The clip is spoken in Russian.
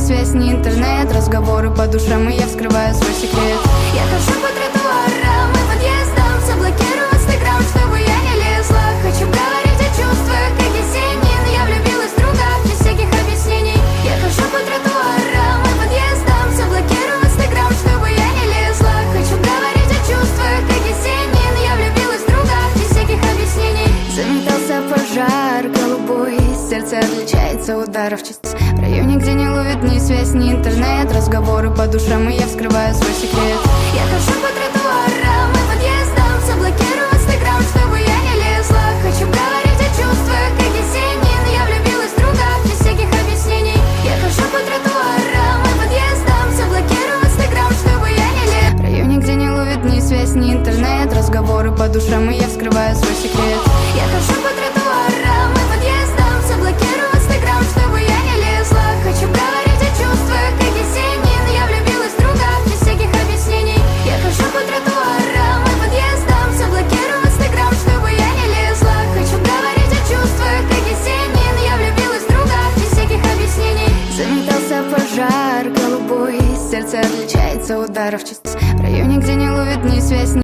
связь, ни интернет. Разговоры по душам, и я вскрываю свой секрет. Я хожу по тротуарам и подъездам, заблокирую инстаграм, чтобы я не лезла. Хочу говорить о чувствах, как Есенин. Я влюбилась в друга, без всяких объяснений. Я хожу по тротуарам и подъездам, заблокирую инстаграм, чтобы я не лезла. Хочу говорить о чувствах, как Есенин. Я влюбилась в друга, без всяких объяснений. Заметался пожар голубой, сердце отличается ударов частиц. В районе, где не ловит ни связь, ни интернет. Разговоры по душам, и я вскрываю свой секрет. Я хожу по тротуарам и подъездам, заблокирую инстаграм, чтобы я не лезла. Хочу говорить о чувствах, как Есенин. Я влюбилась в друга, без всяких объяснений. Я хожу по тротуарам и подъездам, заблокирую инстаграм, чтобы я не лезла. В районе, где не ловит ни связь, ни интернет. Разговоры по душам, и я вскрываю свой секрет. Я хожу по тротуарам и подъездам, заблокирую инстаграм, чтобы я не лезла. Хочу говорить о чувствах, как Есенин. Я влюбилась в друга, без всяких объяснений. Я хожу по тротуарам и подъездам, заблокирую инстаграм, чтобы я не лезла. Хочу говорить о чувствах, как Есенин. Я влюбилась в друга, без всяких объяснений. Заметался пожар голубой, сердце отличается ударов частиц. В районе, где не ловит ни связь, ни